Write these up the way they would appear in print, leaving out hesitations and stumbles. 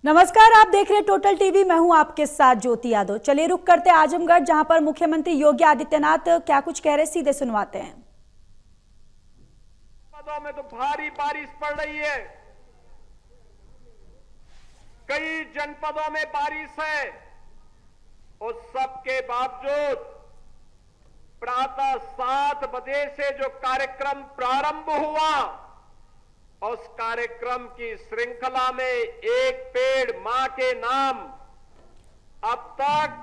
नमस्कार, आप देख रहे हैं टोटल टीवी। मैं हूं आपके साथ ज्योति यादव। चलिए रुक करते आजमगढ़, जहां पर मुख्यमंत्री योगी आदित्यनाथ क्या कुछ कह रहे, सीधे सुनवाते हैं। में तो भारी बारिश पड़ रही है, कई जनपदों में बारिश है। उस सब के बावजूद प्रातः 7 बजे से जो कार्यक्रम प्रारंभ हुआ, उस कार्यक्रम की श्रृंखला में एक पेड़ मां के नाम अब तक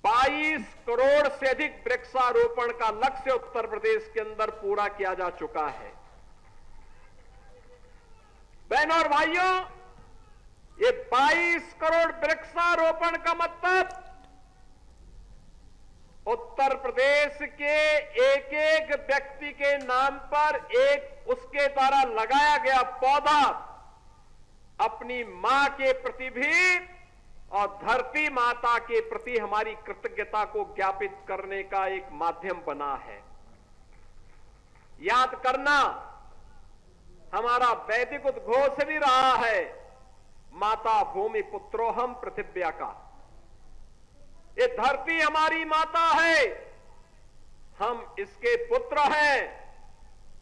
22 करोड़ से अधिक वृक्षारोपण का लक्ष्य उत्तर प्रदेश के अंदर पूरा किया जा चुका है। बहनों और भाइयों, ये 22 करोड़ वृक्षारोपण का मतलब उत्तर प्रदेश के एक एक व्यक्ति के नाम पर एक उसके द्वारा लगाया गया पौधा अपनी मां के प्रति भी और धरती माता के प्रति हमारी कृतज्ञता को ज्ञापित करने का एक माध्यम बना है। याद करना हमारा वैदिक उद्घोष भी रहा है, माता भूमि पुत्रोहम पृथिव्या का। ये धरती हमारी माता है, हम इसके पुत्र हैं।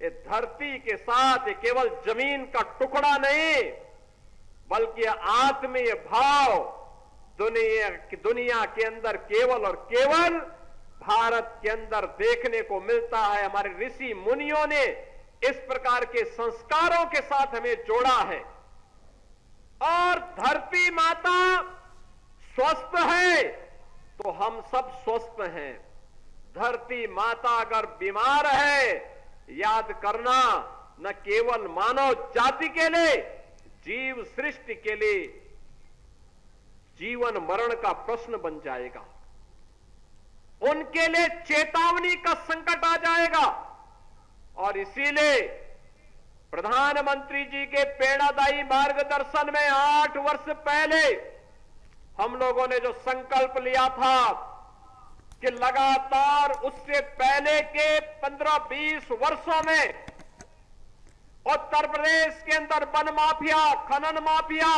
ये धरती के साथ ये केवल जमीन का टुकड़ा नहीं, बल्कि आत्मीय भाव दुनिया के अंदर केवल और केवल भारत के अंदर देखने को मिलता है। हमारे ऋषि मुनियों ने इस प्रकार के संस्कारों के साथ हमें जोड़ा है। और धरती माता स्वस्थ है तो हम सब स्वस्थ हैं। धरती माता अगर बीमार है, याद करना, न केवल मानव जाति के लिए, जीव सृष्टि के लिए जीवन मरण का प्रश्न बन जाएगा। उनके लिए चेतावनी का संकट आ जाएगा। और इसीलिए प्रधानमंत्री जी के प्रेरणादायी मार्गदर्शन में 8 वर्ष पहले हम लोगों ने जो संकल्प लिया था कि लगातार उससे पहले के 15-20 वर्षों में उत्तर प्रदेश के अंदर वन माफिया, खनन माफिया,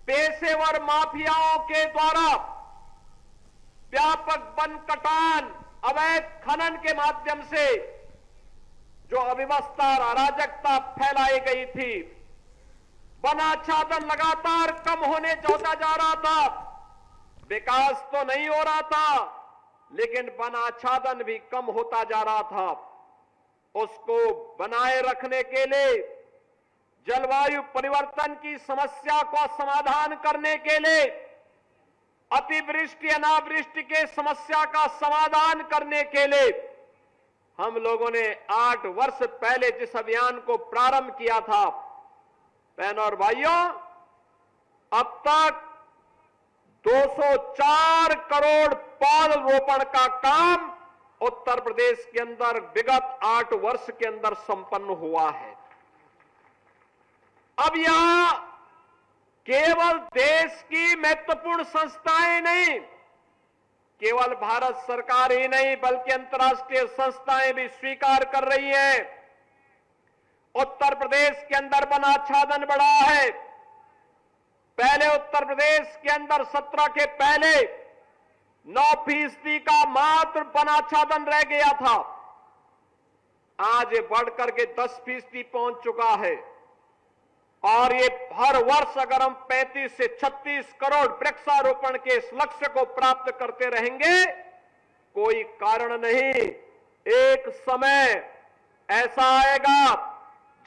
पेशेवर माफियाओं के द्वारा व्यापक वन कटान, अवैध खनन के माध्यम से जो अव्यवस्था और अराजकता फैलाई गई थी, वनाच्छादन लगातार कम होने होता जा रहा था। विकास तो नहीं हो रहा था, लेकिन वनाच्छादन भी कम होता जा रहा था। उसको बनाए रखने के लिए, जलवायु परिवर्तन की समस्या को समाधान करने के लिए, अतिवृष्टि अनावृष्टि के समस्या का समाधान करने के लिए हम लोगों ने 8 वर्ष पहले जिस अभियान को प्रारंभ किया था, बहनों और भाइयों, अब तक 204 करोड़ पौधरोपण का काम उत्तर प्रदेश के अंदर विगत 8 वर्ष के अंदर संपन्न हुआ है। अब यहां केवल देश की महत्वपूर्ण संस्थाएं नहीं, केवल भारत सरकार ही नहीं, बल्कि अंतर्राष्ट्रीय संस्थाएं भी स्वीकार कर रही हैं। उत्तर प्रदेश के अंदर वनाच्छादन बढ़ा है। पहले उत्तर प्रदेश के अंदर 17 के पहले 9% का मात्र वनाच्छादन रह गया था। आज ये बढ़कर के 10% पहुंच चुका है। और ये हर वर्ष अगर हम 35 से 36 करोड़ वृक्षारोपण के इस लक्ष्य को प्राप्त करते रहेंगे, कोई कारण नहीं, एक समय ऐसा आएगा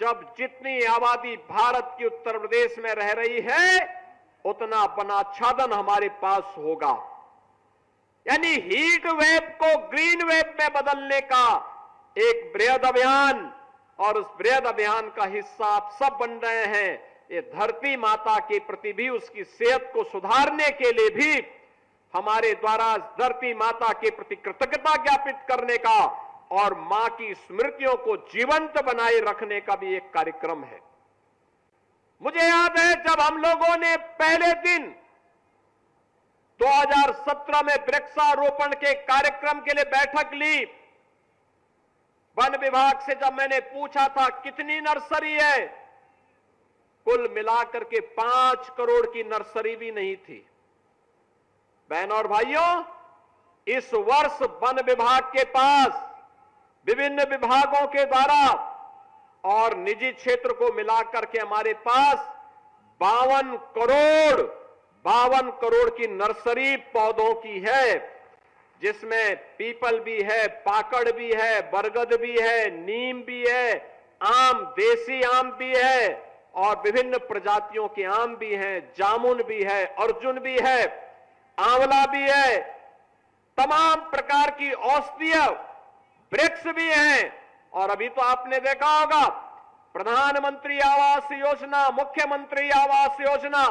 जब जितनी आबादी भारत की उत्तर प्रदेश में रह रही है, उतना वनाच्छादन हमारे पास होगा। यानी हीट वेव को ग्रीन वेव में बदलने का एक बृहद अभियान, और उस बृहद अभियान का हिस्सा आप सब बन रहे हैं। ये धरती माता के प्रति भी, उसकी सेहत को सुधारने के लिए भी हमारे द्वारा धरती माता के प्रति कृतज्ञता ज्ञापित करने का और मां की स्मृतियों को जीवंत बनाए रखने का भी एक कार्यक्रम है। मुझे याद है जब हम लोगों ने पहले दिन 2017 में वृक्षारोपण के कार्यक्रम के लिए बैठक ली, वन विभाग से जब मैंने पूछा था कितनी नर्सरी है, कुल मिलाकर के 5 करोड़ की नर्सरी भी नहीं थी। बहनों और भाइयों, इस वर्ष वन विभाग के पास विभिन्न विभागों के द्वारा और निजी क्षेत्र को मिलाकर के हमारे पास 52 करोड़ की नर्सरी पौधों की है, जिसमें पीपल भी है, पाकड़ भी है, बरगद भी है, नीम भी है, आम, देसी आम भी है और विभिन्न प्रजातियों के आम भी हैं, जामुन भी है, अर्जुन भी है, आंवला भी है, तमाम प्रकार की औषधीय वृक्ष भी हैं। और अभी तो आपने देखा होगा प्रधानमंत्री आवास योजना, मुख्यमंत्री आवास योजना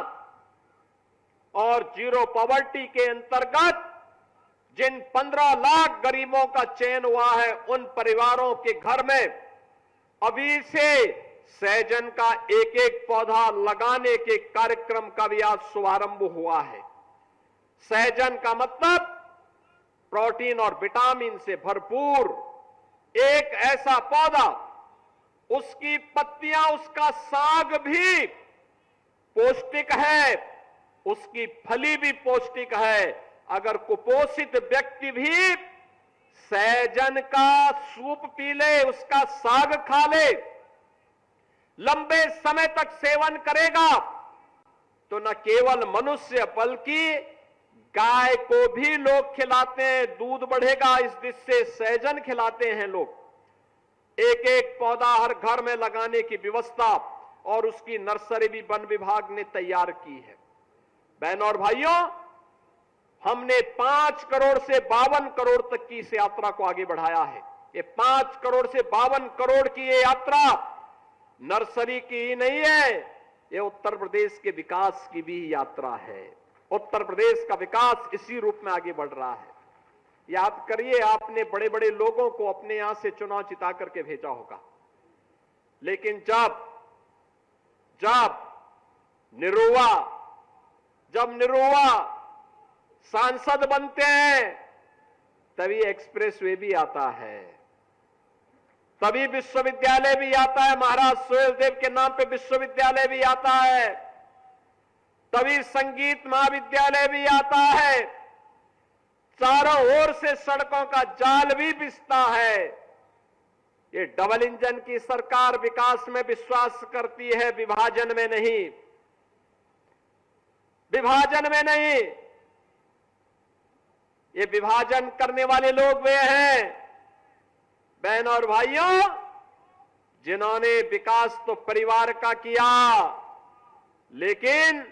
और जीरो पॉवर्टी के अंतर्गत जिन 15 लाख गरीबों का चयन हुआ है, उन परिवारों के घर में अभी से सहजन का एक एक पौधा लगाने के कार्यक्रम का भी आज शुभारंभ हुआ है। सहजन का मतलब प्रोटीन और विटामिन से भरपूर एक ऐसा पौधा, उसकी पत्तियां, उसका साग भी पौष्टिक है, उसकी फली भी पौष्टिक है। अगर कुपोषित व्यक्ति भी सहजन का सूप पी ले, उसका साग खा ले, लंबे समय तक सेवन करेगा तो न केवल मनुष्य बल्कि गाय को भी लोग खिलाते हैं, दूध बढ़ेगा इस दिशा से सहजन खिलाते हैं लोग। एक एक पौधा हर घर में लगाने की व्यवस्था और उसकी नर्सरी भी वन विभाग ने तैयार की है। बहनों और भाइयों, हमने 5 करोड़ से 52 करोड़ तक की इस यात्रा को आगे बढ़ाया है। ये 5 करोड़ से 52 करोड़ की ये यात्रा नर्सरी की ही नहीं है, ये उत्तर प्रदेश के विकास की भी यात्रा है। उत्तर प्रदेश का विकास इसी रूप में आगे बढ़ रहा है। याद करिए, आपने बड़े बड़े लोगों को अपने यहां से चुनाव जिता करके भेजा होगा, लेकिन जब निरुआ सांसद बनते हैं तभी एक्सप्रेसवे भी आता है, तभी विश्वविद्यालय भी आता है, महाराज सुहेलदेव के नाम पे विश्वविद्यालय भी आता है, तभी संगीत महाविद्यालय भी आता है, चारों ओर से सड़कों का जाल भी बिछता है। ये डबल इंजन की सरकार विकास में विश्वास करती है, विभाजन में नहीं। विभाजन में नहीं, ये विभाजन करने वाले लोग वे हैं बहनों और भाइयों, जिन्होंने विकास तो परिवार का किया, लेकिन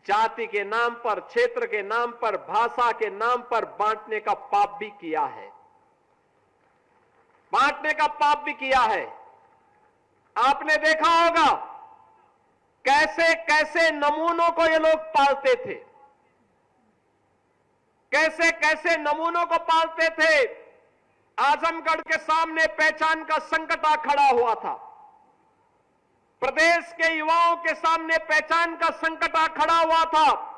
जाति के नाम पर, क्षेत्र के नाम पर, भाषा के नाम पर बांटने का पाप भी किया है, बांटने का पाप भी किया है। आपने देखा होगा कैसे कैसे नमूनों को ये लोग पालते थे, कैसे कैसे नमूनों को पालते थे। आजमगढ़ के सामने पहचान का संकट आ खड़ा हुआ था, प्रदेश के युवाओं के सामने पहचान का संकट आ खड़ा हुआ था।